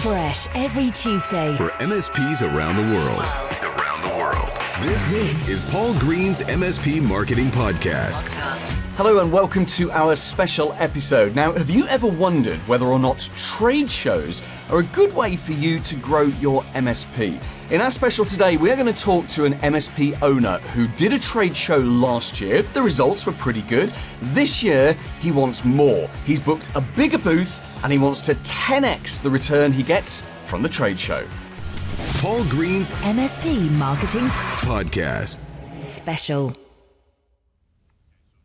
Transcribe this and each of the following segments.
Fresh every Tuesday for MSPs around the world. This is Paul Green's MSP Marketing Podcast. Hello and welcome to our special episode. Now, have you ever wondered whether or not trade shows are a good way for you to grow your MSP? In our special today, we are going to talk to an MSP owner who did a trade show last year. The results were pretty good. This year, he wants more. He's booked a bigger booth and he wants to 10x the return he gets from the trade show. Paul Green's MSP Marketing Podcast. Special.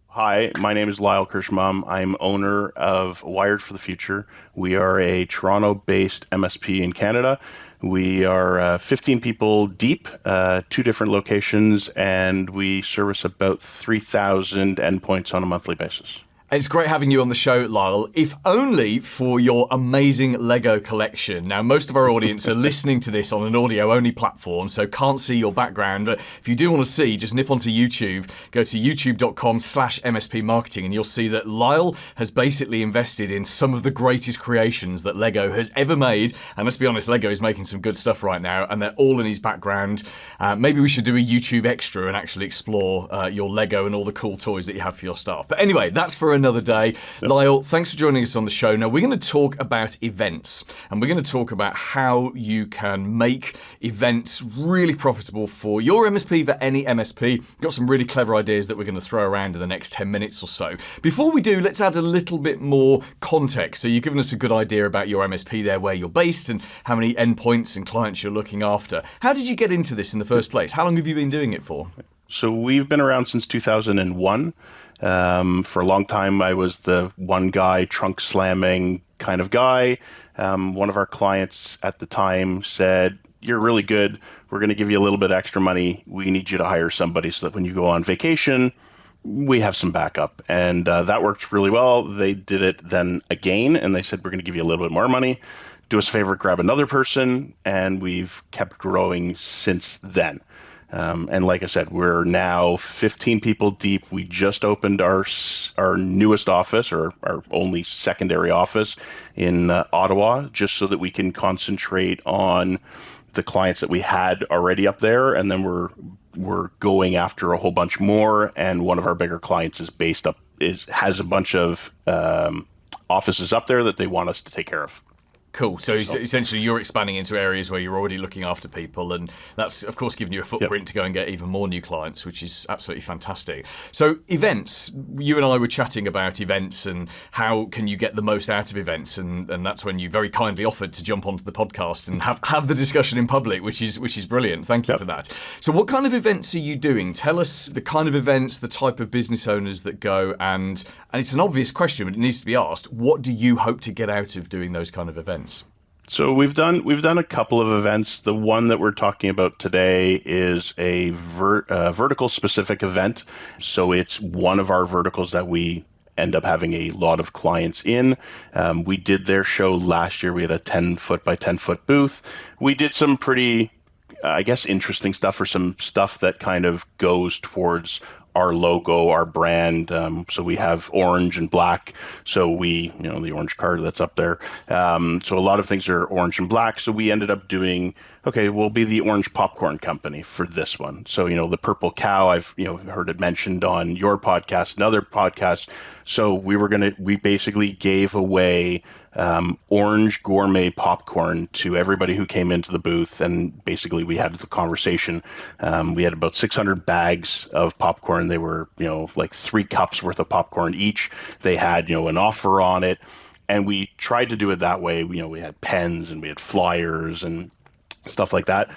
Hi, my name is Lyle Kirshenbaum. I'm owner of Wired for the Future. We are a Toronto-based MSP in Canada. We are 15 people deep, 2 different locations, and we service about 3,000 endpoints on a monthly basis. It's great having you on the show, Lyle, if only for your amazing Lego collection. Now, most of our audience are listening to this on an audio-only platform, so can't see your background. But if you do want to see, just nip onto YouTube, go to youtube.com/MSP Marketing, and you'll see that Lyle has basically invested in some of the greatest creations that Lego has ever made. And let's be honest, Lego is making some good stuff right now, and they're all in his background. Maybe we should do a YouTube extra and actually explore your Lego and all the cool toys that you have for your staff. But anyway, that's for another day. Lyle, thanks for joining us on the show. Now, we're going to talk about events, and we're going to talk about how you can make events really profitable for your MSP, for any MSP. We've got some really clever ideas that we're going to throw around in the next 10 minutes or so. Before we do, let's add a little bit more context. So you've given us a good idea about your MSP there, where you're based and how many endpoints and clients you're looking after. How did you get into this in the first place? How long have you been doing it for? So we've been around since 2001. For a long time, I was the one guy trunk slamming kind of guy. One of our clients at the time said, "You're really good. We're going to give you a little bit extra money. We need you to hire somebody so that when you go on vacation, we have some backup." And that worked really well. They did it then again, and they said, "We're going to give you a little bit more money. Do us a favor, grab another person." And we've kept growing since then. And like I said, we're now 15 people deep. We just opened our newest office, or our only secondary office in Ottawa, just so that we can concentrate on the clients that we had already up there. And then we're going after a whole bunch more. And one of our bigger clients has a bunch of offices up there that they want us to take care of. Cool. So essentially you're expanding into areas where you're already looking after people, and that's of course giving you a footprint to go and get even more new clients, which is absolutely fantastic. So events, you and I were chatting about events and how can you get the most out of events, and that's when you very kindly offered to jump onto the podcast and have the discussion in public, which is brilliant. Thank you for that. So what kind of events are you doing? Tell us the kind of events, the type of business owners that go, and it's an obvious question, but it needs to be asked. What do you hope to get out of doing those kind of events? So we've done a couple of events. The one that we're talking about today is a vertical specific event. So it's one of our verticals that we end up having a lot of clients in. We did their show last year. We had a 10-foot by 10-foot booth. We did some pretty, interesting stuff, or some stuff that kind of goes towards our logo, our brand. So we have orange and black. So the orange card that's up there. So a lot of things are orange and black. So we ended up doing, we'll be the orange popcorn company for this one. So, the purple cow, I've, heard it mentioned on your podcast and other podcasts. So we basically gave away orange gourmet popcorn to everybody who came into the booth, and basically we had the conversation. We had about 600 bags of popcorn. They were, like 3 cups worth of popcorn each. They had, an offer on it, and we tried to do it that way. We had pens and we had flyers and stuff like that.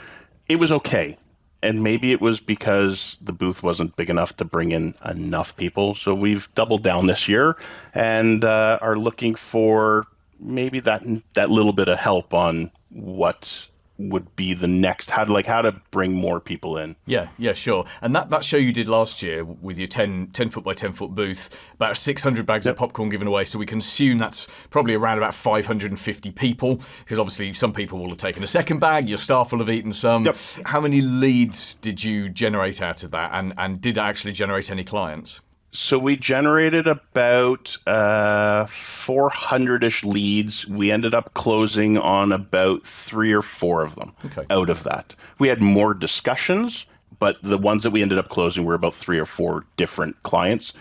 It was okay. And maybe it was because the booth wasn't big enough to bring in enough people. So we've doubled down this year and are looking for maybe that little bit of help on what would be the next, how to bring more people in. Yeah, sure. And that show you did last year with your 10 foot by 10 foot booth, about 600 bags of popcorn given away. So we can assume that's probably around about 550 people, because obviously some people will have taken a second bag, your staff will have eaten some. How many leads did you generate out of that? And did it actually generate any clients? So we generated about 400-ish leads. We ended up closing on about 3 or 4 of them out of that. We had more discussions, but the ones that we ended up closing were about 3 or 4 different clients.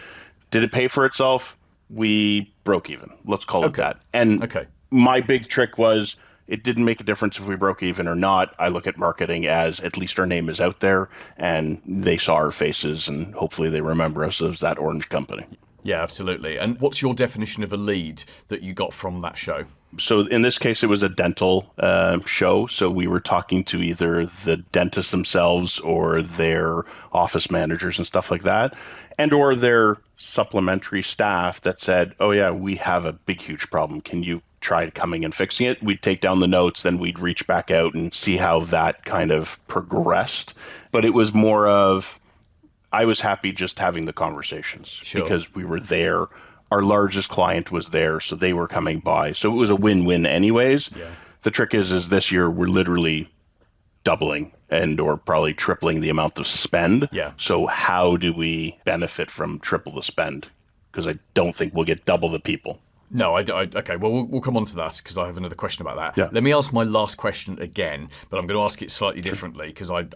Did it pay for itself? We broke even. Let's call it that. And my big trick was, it didn't make a difference if we broke even or not. I look at marketing as at least our name is out there and they saw our faces and hopefully they remember us as that orange company. Yeah, absolutely. And what's your definition of a lead that you got from that show? So in this case, it was a dental show. So we were talking to either the dentists themselves or their office managers and stuff like that, and or their supplementary staff that said, oh yeah, we have a big, huge problem. Can you try coming and fixing it? We'd take down the notes, then we'd reach back out and see how that kind of progressed. But it was more of, I was happy just having the conversations because we were there. Our largest client was there, so they were coming by. So it was a win-win anyways. Yeah. The trick is this year we're literally doubling and or probably tripling the amount of spend. Yeah. So how do we benefit from triple the spend? Because I don't think we'll get double the people. No, okay, well, we'll come on to that because I have another question about that. Yeah. Let me ask my last question again, but I'm going to ask it slightly differently because I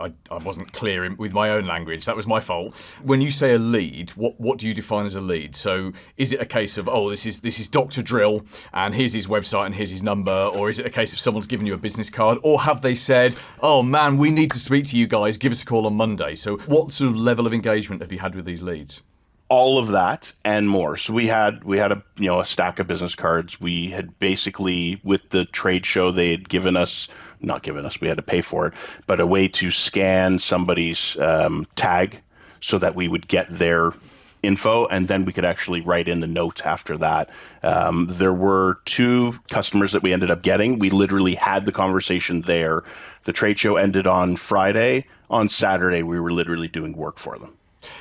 wasn't clear with my own language. That was my fault. When you say a lead, what do you define as a lead? So is it a case of, oh, this is Dr. Drill and here's his website and here's his number, or is it a case of someone's given you a business card, or have they said, oh man, we need to speak to you guys, give us a call on Monday? So what sort of level of engagement have you had with these leads? All of that and more. So we had a stack of business cards. We had basically, with the trade show, they had not given us, we had to pay for it, but a way to scan somebody's tag so that we would get their info, and then we could actually write in the notes after that. There were 2 customers that we ended up getting. We literally had the conversation there. The trade show ended on Friday. On Saturday, we were literally doing work for them.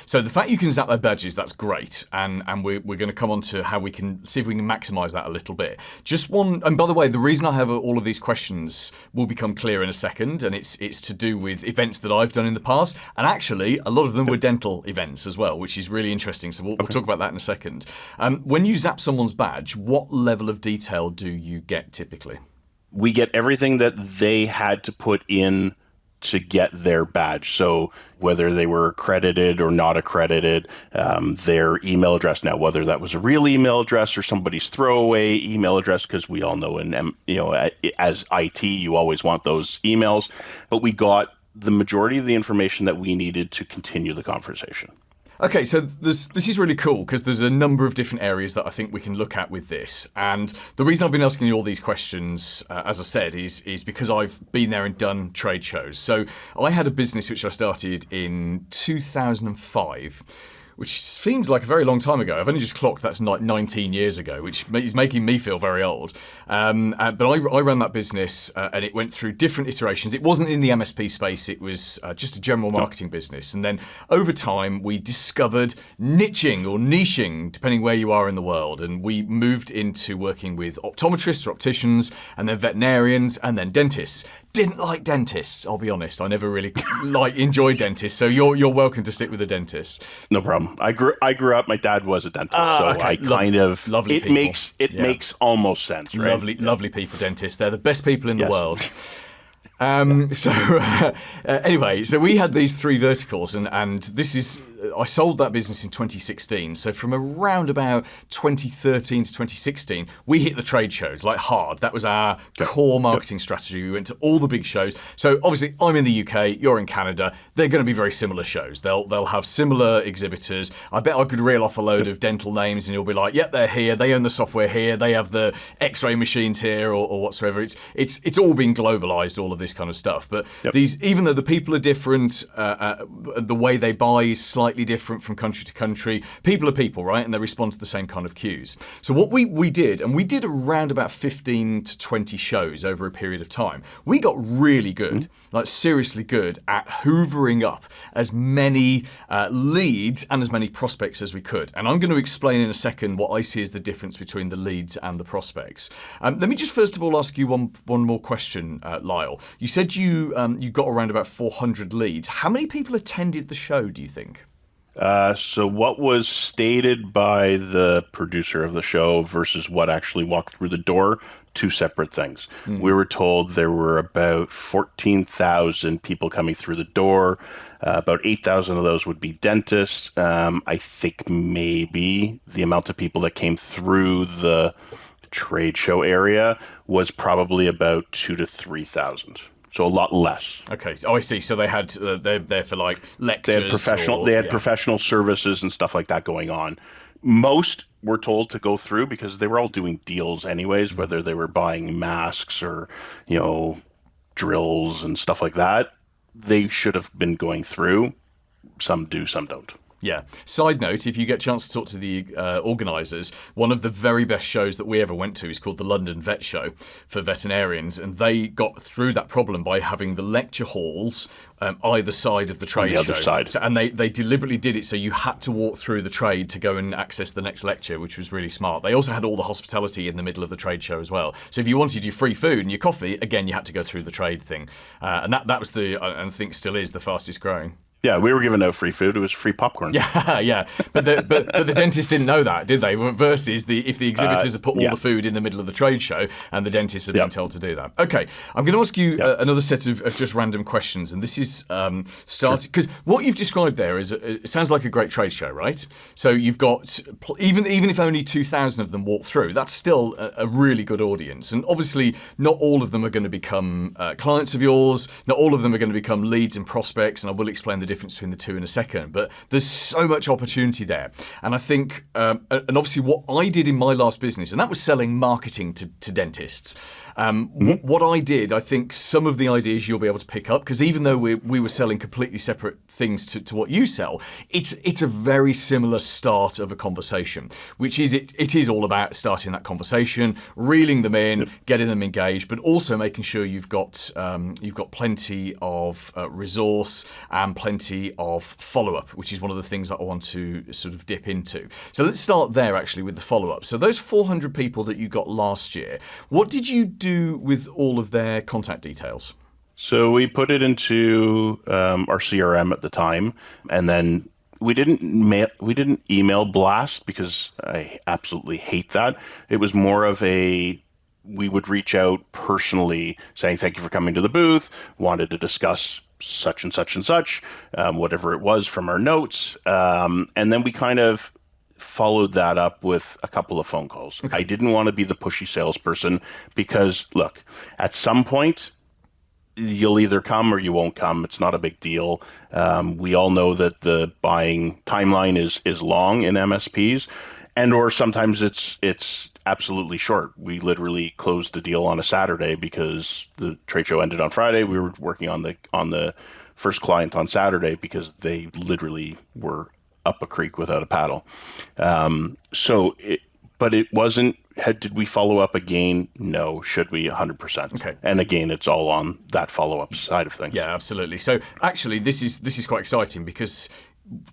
So the fact you can zap their badges, that's great. And we're going to come on to how we can see if we can maximize that a little bit. Just one, and by the way, the reason I have all of these questions will become clear in a second, and it's to do with events that I've done in the past. And actually, a lot of them were dental events as well, which is really interesting. So we'll talk about that in a second. When you zap someone's badge, what level of detail do you get typically? We get everything that they had to put in to get their badge. So whether they were accredited or not accredited, their email address. Now, whether that was a real email address or somebody's throwaway email address, because we all know as IT, you always want those emails. But we got the majority of the information that we needed to continue the conversation. Okay, so this is really cool because there's a number of different areas that I think we can look at with this. And the reason I've been asking you all these questions, as I said, is because I've been there and done trade shows. So I had a business which I started in 2005, which seems like a very long time ago. I've only just clocked that's 19 years ago, which is making me feel very old. But I ran that business and it went through different iterations. It wasn't in the MSP space. It was just a general marketing business. And then over time, we discovered niching or niching, depending where you are in the world. And we moved into working with optometrists or opticians, and then veterinarians, and then dentists. Didn't like dentists, I'll be honest. I never really enjoyed dentists, so you're welcome to stick with the dentist. No problem. I grew up. My dad was a dentist, so okay. I kind of lovely. It people. Makes almost sense, right? Lovely people, dentists. They're the best people in the world. Anyway, so we had these 3 verticals, and this is. I sold that business in 2016. So from around about 2013 to 2016, we hit the trade shows like hard. That was our core marketing strategy. We went to all the big shows. So obviously I'm in the UK, you're in Canada. They're going to be very similar shows. They'll have similar exhibitors. I bet I could reel off a load of dental names and you'll be like, yep, they're here. They own the software here. They have the X-ray machines here or whatsoever. It's all been globalized, all of this kind of stuff. But these, even though the people are different, the way they buy is slightly different from country to country. People are people, right? And they respond to the same kind of cues. So what we did, and we did around about 15 to 20 shows over a period of time. We got really good, like seriously good at hoovering up as many leads and as many prospects as we could. And I'm going to explain in a second what I see as the difference between the leads and the prospects. Let me just first of all ask you one more question, Lyle. You said you got around about 400 leads. How many people attended the show, do you think? So what was stated by the producer of the show versus what actually walked through the door, two separate things. We were told there were about 14,000 people coming through the door. About 8,000 of those would be dentists. I think maybe the amount of people that came through the trade show area was probably about 2,000 to 3,000. So a lot less. Okay. Oh, I see. So they had they're there for like lectures. They had professional services and stuff like that going on. Most were told to go through because they were all doing deals anyways, whether they were buying masks or, drills and stuff like that. They should have been going through. Some do, some don't. Yeah. Side note, if you get a chance to talk to the organisers, one of the very best shows that we ever went to is called the London Vet Show for veterinarians. And they got through that problem by having the lecture halls either side of the trade show. On the other side. So, and they deliberately did it so you had to walk through the trade to go and access the next lecture, which was really smart. They also had all the hospitality in the middle of the trade show as well. So if you wanted your free food and your coffee, again, you had to go through the trade thing. And that was and I think still is the fastest growing. Yeah, we were giving out free food. It was free popcorn. Yeah. But the dentists didn't know that, did they? Versus if the exhibitors have put all the food in the middle of the trade show and the dentists have been told to do that. Okay, I'm going to ask you another set of just random questions, and this is starting because what you've described there is it sounds like a great trade show, right? So you've got even if only 2,000 of them walk through, that's still a really good audience, and obviously not all of them are going to become clients of yours. Not all of them are going to become leads and prospects, and I will explain the difference between the two in a second, but there's so much opportunity there. And I think, and obviously what I did in my last business, and that was selling marketing to dentists. What I did, I think some of the ideas you'll be able to pick up, because even though we were selling completely separate things to what you sell, it's a very similar start of a conversation, which is it is all about starting that conversation, reeling them in, getting them engaged, but also making sure you've got plenty of resource and plenty of follow-up, which is one of the things that I want to sort of dip into. So let's start there actually with the follow-up. So those 400 people that you got last year, what did you do with all of their contact details? So we put it into our CRM at the time, and then we didn't email blast because I absolutely hate that. It was more of we would reach out personally saying, thank you for coming to the booth, wanted to discuss such and such and such, whatever it was from our notes. And then we kind of followed that up with a couple of phone calls. Okay. I didn't want to be the pushy salesperson because, look, at some point, you'll either come or you won't come. It's not a big deal. We all know that the buying timeline is long in MSPs, and or sometimes it's absolutely short. We literally closed the deal on a Saturday because the trade show ended on Friday. We were working on the first client on Saturday because they literally were up a creek without a paddle. But it wasn't. Did we follow up again? No. Should we? 100%. Okay. And again, it's all on that follow-up side of things. Yeah, absolutely. So actually, this is quite exciting because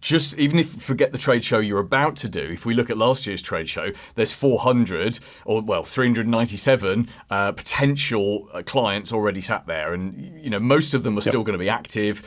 just even if forget the trade show you're about to do, if we look at last year's trade show, there's 397 potential clients already sat there, and most of them are still going to be active.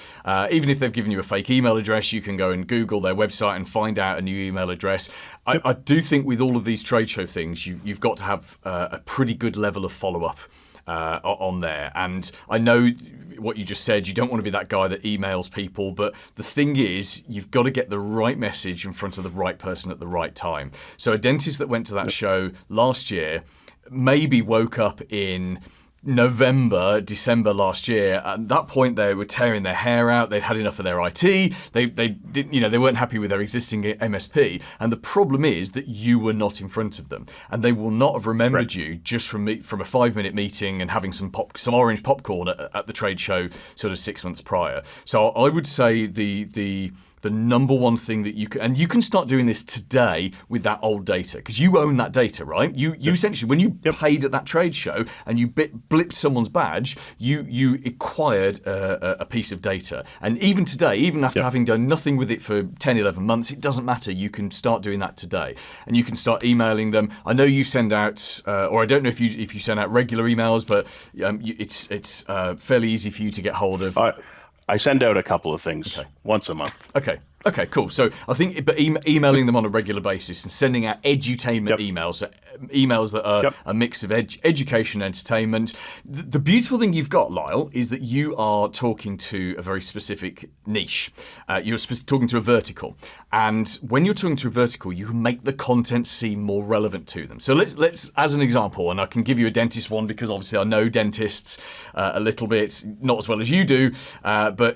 Even if they've given you a fake email address, you can go and Google their website and find out a new email address. I do think with all of these trade show things, you've got to have a pretty good level of follow-up on there. And I know what you just said, you don't want to be that guy that emails people, but the thing is, you've got to get the right message in front of the right person at the right time. So a dentist that went to that show last year maybe woke up in November, December last year. At that point, they were tearing their hair out. They'd had enough of their IT. They didn't, they weren't happy with their existing MSP. And the problem is that you were not in front of them, and they will not have remembered you just from a 5-minute meeting and having some orange popcorn at the trade show sort of 6 months prior. So I would say the number one thing that you can start doing this today with that old data, because you own that data, right? You essentially, when you paid at that trade show and you blipped someone's badge, you acquired a piece of data. And even today, even after having done nothing with it for 10, 11 months, it doesn't matter. You can start doing that today, and you can start emailing them. I know you send out, or I don't know if you send out regular emails, but it's fairly easy for you to get hold of. I send out a couple of things once a month. Okay. Okay, cool. So I think emailing them on a regular basis and sending out edutainment emails, so emails that are a mix of education and entertainment. The beautiful thing you've got, Lyle, is that you are talking to a very specific niche. You're talking to a vertical. And when you're talking to a vertical, you can make the content seem more relevant to them. So let's as an example, and I can give you a dentist one because obviously I know dentists a little bit, not as well as you do, but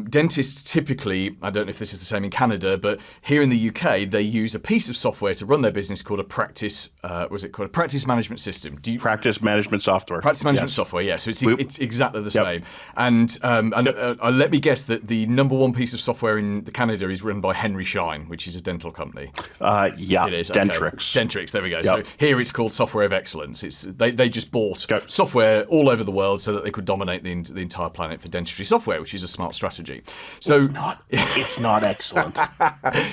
dentists typically, I don't know if this is the same in Canada, but here in the UK, they use a piece of software to run their business called a practice, a practice management system. Practice management software. Practice management software, yeah. So it's exactly the same. And let me guess that the number one piece of software in Canada is run by Henry Schein, which is a dental company. It is. Dentrix. Okay. Dentrix, there we go. So here it's called Software of Excellence. They just bought software all over the world so that they could dominate the entire planet for dentistry software, which is a smart strategy. So it's not excellent.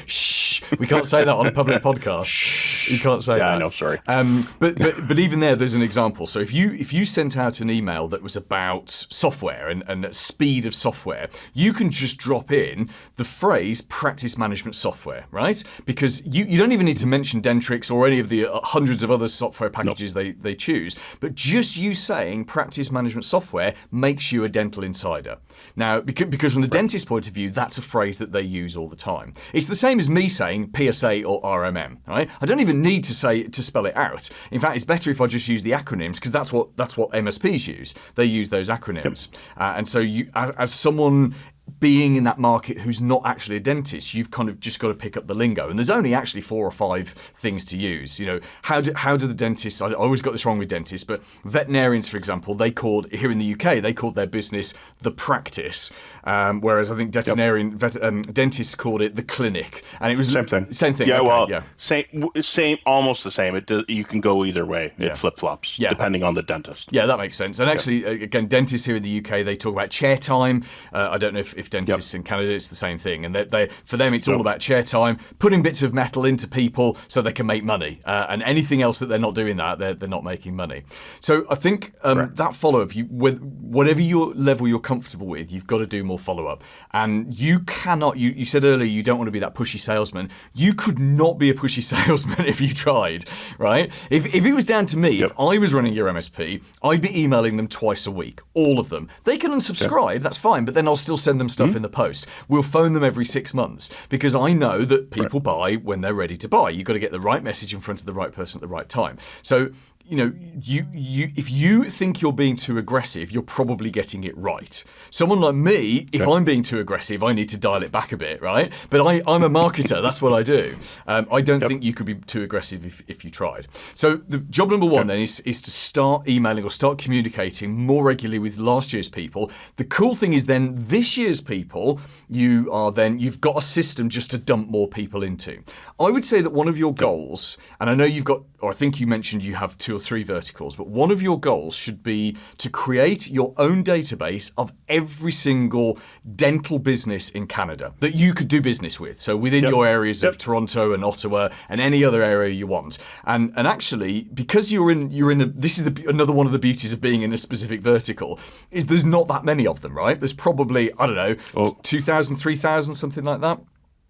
Shh, we can't say that on a public podcast. You can't say that. Yeah, I know. Sorry. But even there's an example. So if you sent out an email that was about software and speed of software, you can just drop in the phrase practice management software, right? Because you don't even need to mention Dentrix or any of the hundreds of other software packages they choose. But just you saying practice management software makes you a dental insider. Now, because from the dentist point of view, that's a phrase that they use all the time. It's the same as me saying PSA or RMM, right? I don't even need to spell it out. In fact, it's better if I just use the acronyms because that's what MSPs use. They use those acronyms. And so you, as someone being in that market who's not actually a dentist, you've kind of just got to pick up the lingo. And there's only actually 4 or 5 things to use. You know, how do the dentists, I always got this wrong with dentists, but veterinarians, for example, here in the UK, they called their business the practice. Whereas I think dentists called it the clinic. And it was same thing. Same thing. Yeah, okay, same, almost the same. You can go either way. It flip-flops depending on the dentist. Yeah, that makes sense. And actually, again, dentists here in the UK, they talk about chair time. I don't know if dentists in Canada, it's the same thing. And they for them, it's all about chair time, putting bits of metal into people so they can make money. And anything else that they're not doing that, they're not making money. So I think that follow-up, whatever your level you're comfortable with, you've got to do more follow-up. And you cannot, you said earlier, you don't want to be that pushy salesman. You could not be a pushy salesman if you tried, right? If it was down to me, if I was running your MSP, I'd be emailing them twice a week, all of them. They can unsubscribe, that's fine, but then I'll still send them stuff in the post. We'll phone them every 6 months because I know that people buy when they're ready to buy. You've got to get the right message in front of the right person at the right time. So, you know, if you think you're being too aggressive, you're probably getting it right. Someone like me, if I'm being too aggressive, I need to dial it back a bit, right? But I'm a marketer. That's what I do. I don't think you could be too aggressive if you tried. So the job number one then is to start emailing or start communicating more regularly with last year's people. The cool thing is then this year's people, you've got a system just to dump more people into. I would say that one of your goals, and I know you've got, or I think you mentioned you have 2 or 3 verticals, but one of your goals should be to create your own database of every single dental business in Canada that you could do business with. So within your areas of Toronto and Ottawa and any other area you want. And actually, because this is another one of the beauties of being in a specific vertical, is there's not that many of them, right? There's probably, I don't know, 2,000, 3,000, something like that.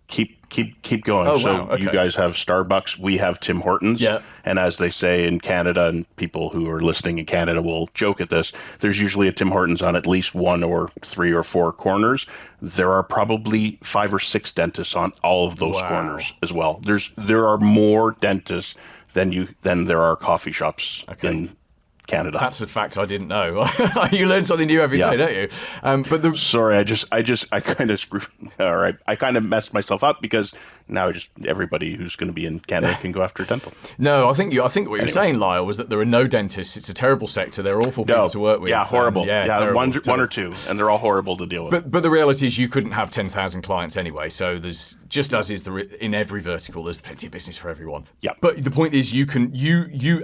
Keep going. Oh, so wow. Okay. You guys have Starbucks. We have Tim Hortons. Yeah. And as they say in Canada, and people who are listening in Canada will joke at this, there's usually a Tim Hortons on at least 1 or 3 or 4 corners. There are probably 5 or 6 dentists on all of those corners as well. There are more dentists than there are coffee shops in Canada. That's a fact I didn't know. You learn something new every day, don't you? Sorry, I kind of screwed. All right, I kind of messed myself up because now everybody who's going to be in Canada can go after dental. No, I think what you're saying, Lyle, was that there are no dentists. It's a terrible sector. They're awful people to work with. Yeah, horrible. Terrible, one or two, and they're all horrible to deal with. But the reality is you couldn't have 10,000 clients anyway. So there's, just as is in every vertical, there's plenty of business for everyone. Yeah. But the point is you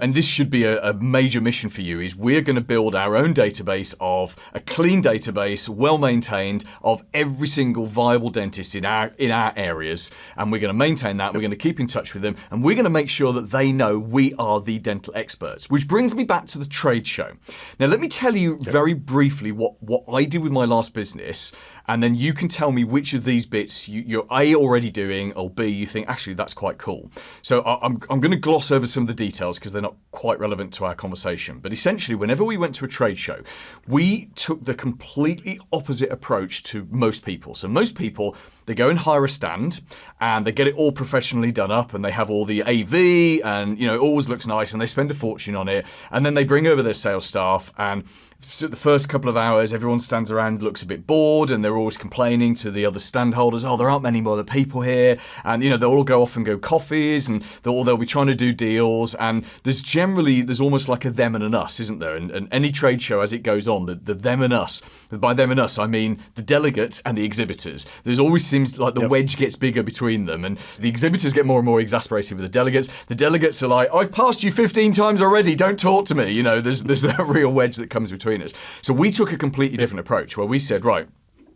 and this should be a major mission for you is we're going to build our own database of a clean database, well maintained, of every single viable dentist in our areas, and we're going to maintain that. We're going to keep in touch with them, and we're going to make sure that they know we are the dental experts. Which brings me back to the trade show. Now, let me tell you very briefly what I did with my last business, and then you can tell me which of these bits you're A, already doing, or B, you think, actually, that's quite cool. So I'm going to gloss over some of the details because they're not quite relevant to our conversation. But essentially, whenever we went to a trade show, we took the completely opposite approach to most people. So most people, they go and hire a stand and they get it all professionally done up and they have all the AV and, it always looks nice and they spend a fortune on it. And then they bring over their sales staff, and so the first couple of hours, everyone stands around, looks a bit bored, and they're always complaining to the other stand holders, there aren't many more people here. And, they'll all go off and go coffees, and they'll be trying to do deals. And there's almost like a them and an us, isn't there? And any trade show as it goes on, the them and us, by them and us, I mean the delegates and the exhibitors. There's always seems like the wedge gets bigger between them, and the exhibitors get more and more exasperated with the delegates. The delegates are like, I've passed you 15 times already, don't talk to me. There's that real wedge that comes between us. So we took a completely different approach where we said, right,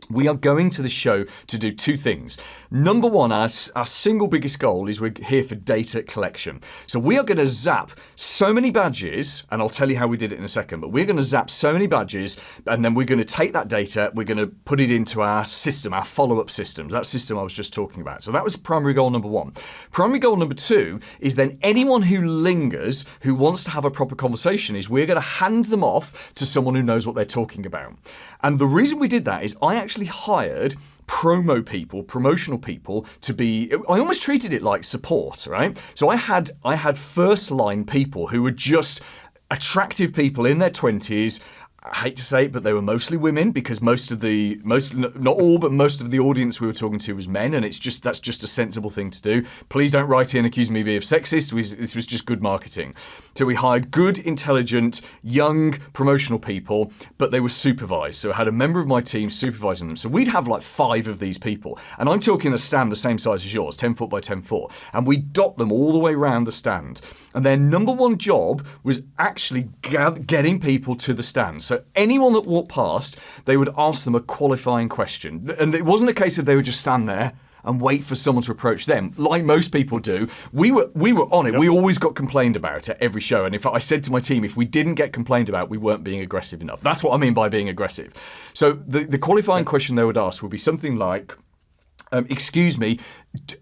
we are going to the show to do two things. Number one, our single biggest goal is we're here for data collection. So we are going to zap so many badges, and I'll tell you how we did it in a second, but we're going to zap so many badges, and then we're going to take that data, we're going to put it into our system, our follow-up systems, that system I was just talking about. So that was primary goal number one. Primary goal number two is then anyone who lingers, who wants to have a proper conversation, is we're going to hand them off to someone who knows what they're talking about. And the reason we did that is I actually hired promotional people to be, I almost treated it like support, right? So I had first line people who were just attractive people in their 20s. I hate to say it, but they were mostly women because not all, but most of the audience we were talking to was men, and that's just a sensible thing to do. Please don't write in and accuse me of being sexist. This was just good marketing. So we hired good, intelligent, young promotional people, but they were supervised. So I had a member of my team supervising them. So we'd have like 5 of these people, and I'm talking a stand the same size as yours, 10 foot by 10 foot, and we dot them all the way around the stand. And their number one job was actually getting people to the stand. So anyone that walked past, they would ask them a qualifying question. And it wasn't a case of they would just stand there and wait for someone to approach them, like most people do. We were on it. Yep. We always got complained about at every show. And in fact, I said to my team, if we didn't get complained about, we weren't being aggressive enough. That's what I mean by being aggressive. So the qualifying question they would ask would be something like, excuse me,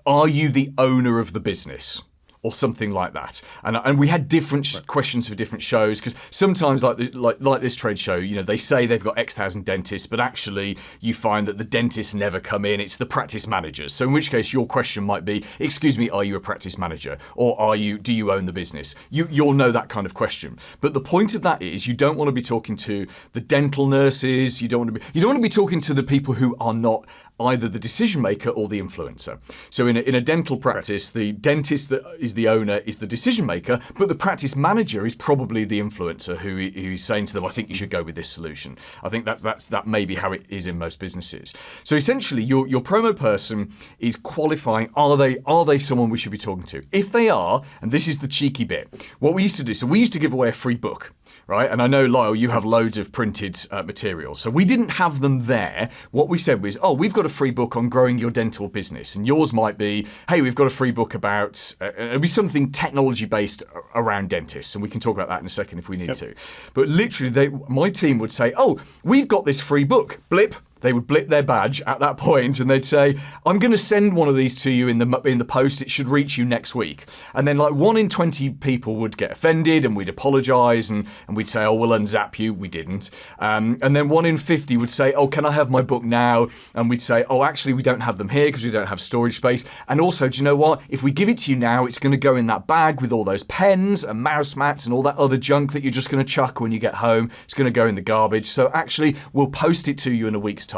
are you the owner of the business? Or something like that, and we had different questions for different shows, because sometimes like this trade show, they say they've got X thousand dentists, but actually you find that the dentists never come in. It's the practice managers. So in which case your question might be, excuse me, are you a practice manager, or do you own the business? You'll know that kind of question. But the point of that is you don't want to be talking to the dental nurses. You don't want to be talking to the people who are not either the decision maker or the influencer. So in a dental practice, the dentist that is the owner is the decision maker, but the practice manager is probably the influencer who is saying to them, I think you should go with this solution. I think that may be how it is in most businesses. So essentially your promo person is qualifying, are they someone we should be talking to? If they are, and this is the cheeky bit, what we used to do, so we used to give away a free book. Right? And I know, Lyle, you have loads of printed material. So we didn't have them there. What we said was, we've got a free book on growing your dental business. And yours might be, hey, we've got a free book about, it'll be something technology-based around dentists. And we can talk about that in a second if we need to. But literally, my team would say, we've got this free book. Blip. They would blip their badge at that point and they'd say, I'm going to send one of these to you in the post. It should reach you next week. And then like 1 in 20 people would get offended and we'd apologize and we'd say, we'll unzap you. We didn't. And then 1 in 50 would say, can I have my book now? And we'd say, actually, we don't have them here because we don't have storage space. And also, do you know what? If we give it to you now, it's going to go in that bag with all those pens and mouse mats and all that other junk that you're just going to chuck when you get home. It's going to go in the garbage. So actually, we'll post it to you in a week's time.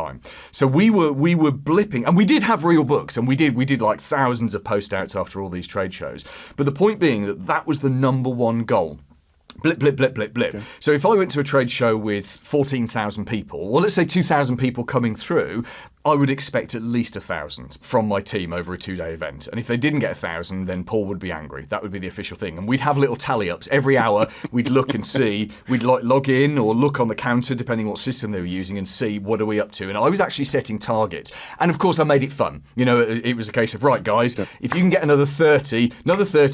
So we were blipping, and we did have real books, and we did like thousands of post outs after all these trade shows. But the point being that was the number one goal. Blip, blip, blip, blip, blip. Okay. So if I went to a trade show with 14,000 people, well, let's say 2,000 people coming through, I would expect at least 1,000 from my team over a 2-day event. And if they didn't get 1,000, then Paul would be angry. That would be the official thing. And we'd have little tally ups every hour. We'd look and see. We'd log in or look on the counter, depending what system they were using, and see what are we up to. And I was actually setting targets. And of course, I made it fun. It was a case of, right, guys, if you can get another 30,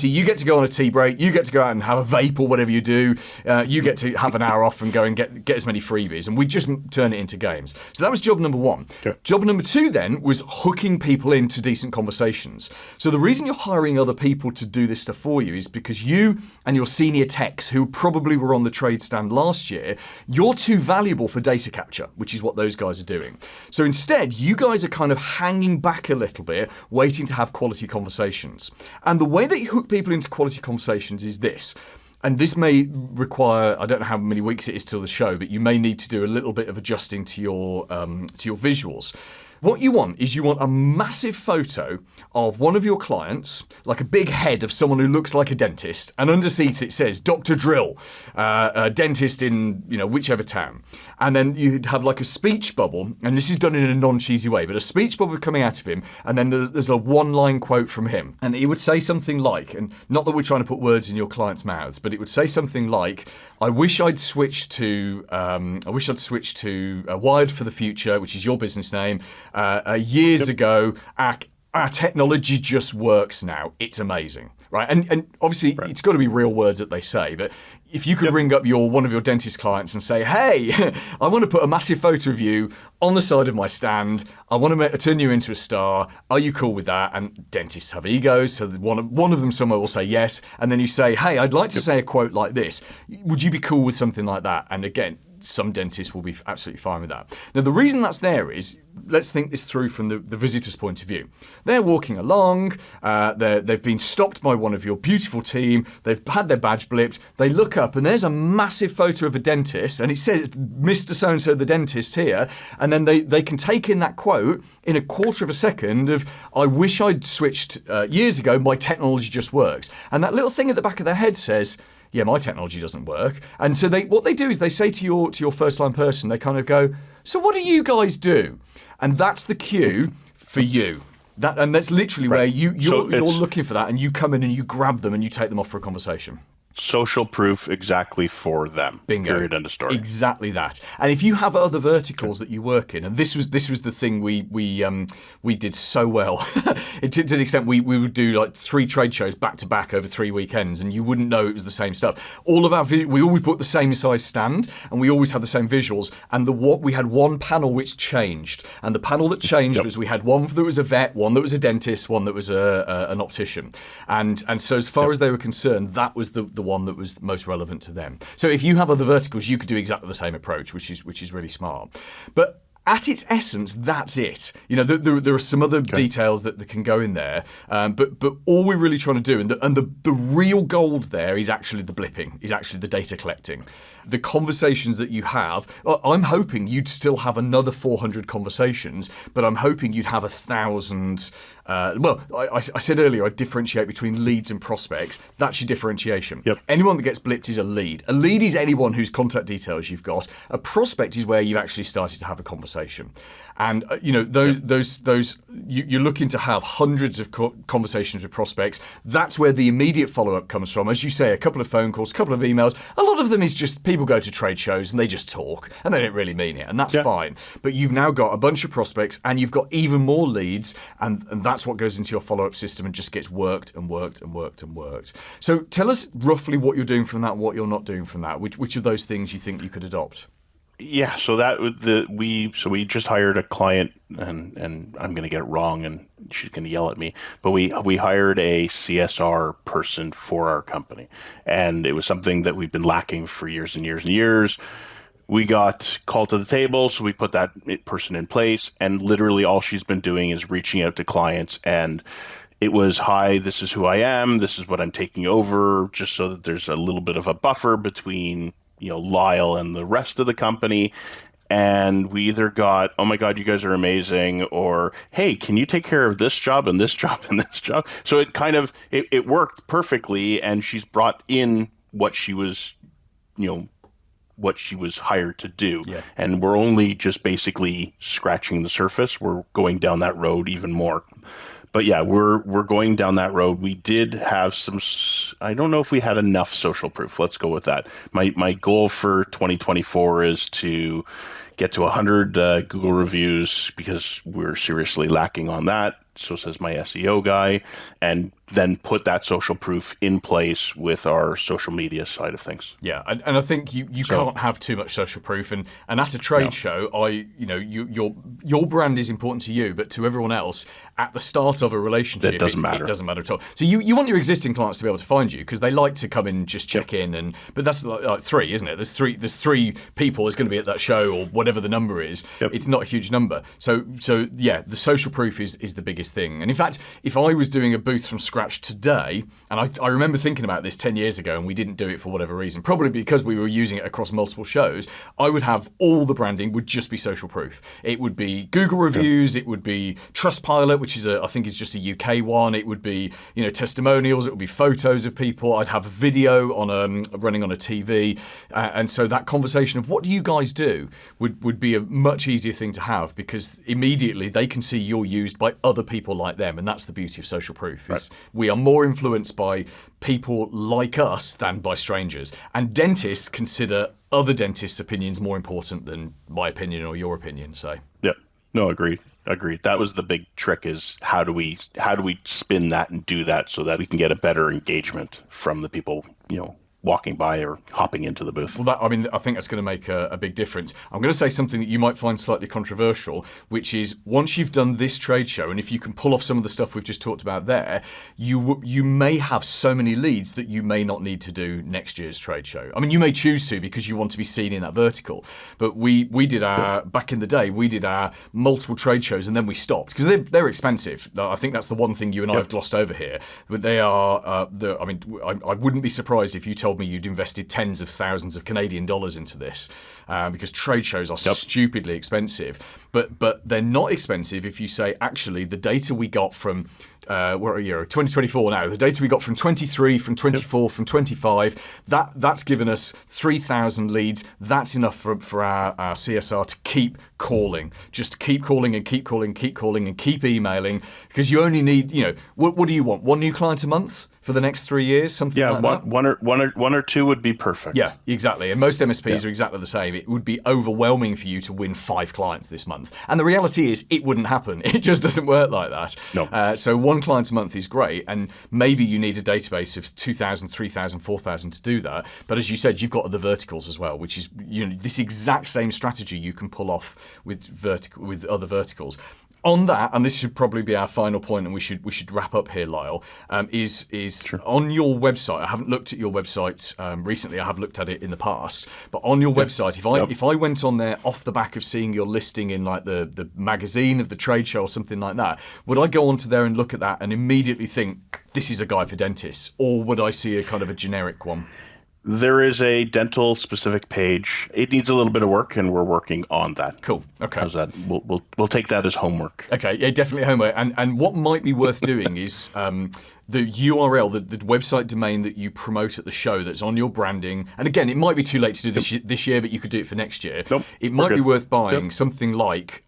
you get to go on a tea break. You get to go out and have a vape or whatever you do. You get to have an hour off and go and get as many freebies. And we just turn it into games. So that was job number 1. Okay. Job number 2 then was hooking people into decent conversations. So the reason you're hiring other people to do this stuff for you is because you and your senior techs, who probably were on the trade stand last year, you're too valuable for data capture, which is what those guys are doing. So instead, you guys are kind of hanging back a little bit, waiting to have quality conversations. And the way that you hook people into quality conversations is this. And this may require, I don't know how many weeks it is till the show, but you may need to do a little bit of adjusting to your visuals. What you want is a massive photo of one of your clients, like a big head of someone who looks like a dentist, and underneath it says Dr. Drill, a dentist in whichever town. And then you'd have like a speech bubble, and this is done in a non-cheesy way, but a speech bubble coming out of him, and then there's a one-line quote from him. And he would say something like, and not that we're trying to put words in your clients' mouths, but it would say something like, I wish I'd switched to Wired for the Future, which is your business name, years ago. Our technology just works now. It's amazing, right? And obviously, It's got to be real words that they say. But if you could ring up one of your dentist clients and say, "Hey, I want to put a massive photo of you on the side of my stand. I want to turn you into a star. Are you cool with that?" And dentists have egos, so one of them somewhere will say yes. And then you say, "Hey, I'd like to say a quote like this. Would you be cool with something like that?" And again, some dentists will be absolutely fine with that. Now, the reason that's there is, let's think this through from the visitor's point of view. They're walking along, they've been stopped by one of your beautiful team, they've had their badge blipped, they look up and there's a massive photo of a dentist, and it says Mr. So-and-so the dentist here, and then they can take in that quote in a quarter of a second of, I wish I'd switched years ago, my technology just works. And that little thing at the back of their head says, yeah, my technology doesn't work. And so what they do is they say to your first line person, they kind of go, so what do you guys do? And that's the cue for you. And that's literally where you're looking for that, and you come in and you grab them and you take them off for a conversation. Social proof exactly for them. Bingo. Period, end of story. Exactly that. And if you have other verticals that you work in, and this was the thing we did so well, to the extent we would do like 3 trade shows back to back over 3 weekends, and you wouldn't know it was the same stuff. All of we always put the same size stand, and we always had the same visuals. And we had one panel which changed, and the panel that changed was we had one that was a vet, one that was a dentist, one that was an optician, and so as far as they were concerned, that was the one that was most relevant to them. So if you have other verticals, you could do exactly the same approach, which is really smart. But at its essence, that's it. There are some other details that can go in there, but all we're really trying to do, and the real gold there is actually the blipping, is actually the data collecting. The conversations that you have, I'm hoping you'd still have another 400 conversations, but I'm hoping you'd have 1,000. I said earlier I differentiate between leads and prospects. That's your differentiation. Yep. Anyone that gets blipped is a lead. A lead is anyone whose contact details you've got. A prospect is where you've actually started to have a conversation. And you're looking to have hundreds of conversations with prospects. That's where the immediate follow-up comes from. As you say, a couple of phone calls, a couple of emails. A lot of them is just people go to trade shows and they just talk and they don't really mean it, and that's fine. But you've now got a bunch of prospects and you've got even more leads, and that's what goes into your follow-up system and just gets worked and worked and worked and worked. So tell us roughly what you're doing from that and what you're not doing from that. Which of those things you think you could adopt? Yeah, so we just hired a client, and I'm going to get it wrong, and she's going to yell at me. But we hired a CSR person for our company, and it was something that we've been lacking for years and years and years. We got called to the table, so we put that person in place, and literally all she's been doing is reaching out to clients, and it was, hi, this is who I am, this is what I'm taking over, just so that there's a little bit of a buffer between Lyle and the rest of the company. And we either got, oh my God, you guys are amazing, or, hey, can you take care of this job and this job and this job? So it kind of, it worked perfectly, and she's brought in what she was, what she was hired to do. Yeah. And we're only just basically scratching the surface. We're going down that road even more. But yeah, we're going down that road. We did have some, I don't know if we had enough social proof. Let's go with that. My goal for 2024 is to get to 100 Google reviews, because we're seriously lacking on that. So says my SEO guy, and then put that social proof in place with our social media side of things. Yeah, and I think you can't have too much social proof, and at a trade show, your brand is important to you, but to everyone else, at the start of a relationship, it doesn't matter. It doesn't matter at all. So you want your existing clients to be able to find you, because they like to come in and just check in, but that's like three, isn't it? There's three people that's going to be at that show, or whatever the number is. Yep. It's not a huge number. So yeah, the social proof is the biggest thing. And in fact, if I was doing a booth from scratch today, and I remember thinking about this 10 years ago, and we didn't do it for whatever reason, probably because we were using it across multiple shows, I would have all the branding would just be social proof. It would be Google reviews, it would be Trustpilot, which is I think is just a UK one. It would be testimonials. It would be photos of people. I'd have a video on running on a TV, and so that conversation of what do you guys do would be a much easier thing to have, because immediately they can see you're used by other people like them, and that's the beauty of social proof. Is we are more influenced by people like us than by strangers, and dentists consider other dentists' opinions more important than my opinion or your opinion. So yeah, no, agreed. That was the big trick, is how do we spin that and do that so that we can get a better engagement from the people walking by or hopping into the booth. Well, I think that's going to make a big difference. I'm going to say something that you might find slightly controversial, which is once you've done this trade show, and if you can pull off some of the stuff we've just talked about there, you may have so many leads that you may not need to do next year's trade show. I mean, you may choose to, because you want to be seen in that vertical. But we did back in the day, we did our multiple trade shows, and then we stopped, because they're expensive. I think that's the one thing you and I have glossed over here. But they are, I wouldn't be surprised if you told me you'd invested tens of thousands of Canadian dollars into this, because trade shows are stupidly expensive. But they're not expensive if you say, actually, the data we got from 2024 now, the data we got from 23, from 24, from 25, that's given us 3,000 leads. That's enough for our CSR to keep calling. Just keep calling and keep calling, keep calling and keep emailing, because you only need, what do you want? One new client a month for the next 3 years? Something like that? One or two would be perfect. Yeah, exactly. And most MSPs are exactly the same. It would be overwhelming for you to win 5 clients this month. And the reality is, it wouldn't happen. It just doesn't work like that. No. So 1 client a month is great. And maybe you need a database of 2,000, 3,000, 4,000 to do that. But as you said, you've got other verticals as well, which is this exact same strategy you can pull off with other verticals. On that, and this should probably be our final point, and we should wrap up here, Lyle, is Sure. On your website. I haven't looked at your website recently. I have looked at it in the past. But on your website, if I went on there off the back of seeing your listing in like the magazine of the trade show or something like that, would I go onto there and look at that and immediately think, this is a guy for dentists? Or would I see a kind of a generic one? There is a dental specific page. It needs a little bit of work, and we're working on that. Cool. Okay. How's that? We'll take that as homework. Okay. Yeah, definitely homework. And what might be worth doing is the URL, the website domain that you promote at the show that's on your branding. And again, it might be too late to do this year, but you could do it for next year. Nope. It might be worth buying something like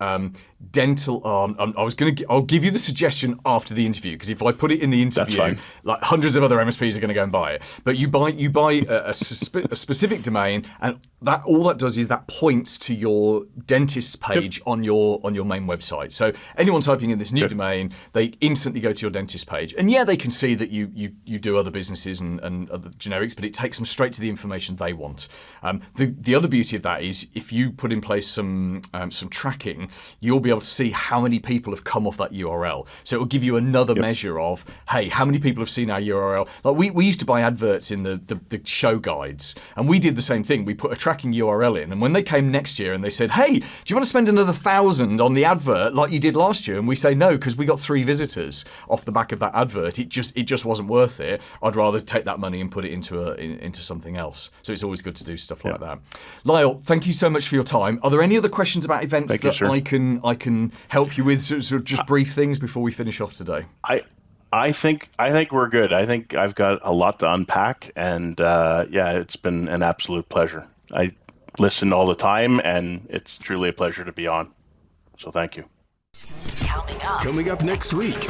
dental. I'll give you the suggestion after the interview, because if I put it in the interview, like hundreds of other MSPs are going to go and buy it. But you buy a specific domain, and all that does is that points to your dentist page on your main website. So anyone typing in this new domain, they instantly go to your dentist page, and they can see that you do other businesses and other generics, but it takes them straight to the information they want. The other beauty of that is, if you put in place some tracking, you'll be able to see how many people have come off that URL. So it will give you another measure of, hey, how many people have seen our URL? Like we used to buy adverts in the show guides, and we did the same thing. We put a tracking URL in, and when they came next year and they said, hey, do you want to spend another 1,000 on the advert like you did last year? And we say no, because we got 3 visitors off the back of that advert. It just wasn't worth it. I'd rather take that money and put it into something else. So it's always good to do stuff like that. Lyle, thank you so much for your time. Are there any other questions about events that I can help you with? So just brief things before we finish off today. I think we're good. I think I've got a lot to unpack, and it's been an absolute pleasure. listen all the time, and it's truly a pleasure to be on. So thank you. Coming up next week.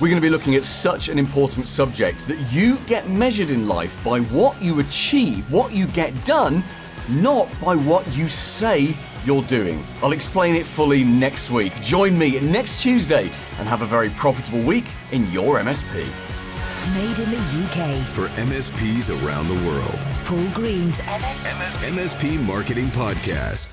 We're going to be looking at such an important subject that you get measured in life by what you achieve, what you get done, not by what you say you're doing. I'll explain it fully next week. Join me next Tuesday and have a very profitable week in your MSP. Made in the UK. For MSPs around the world. Paul Green's MSP Marketing Podcast.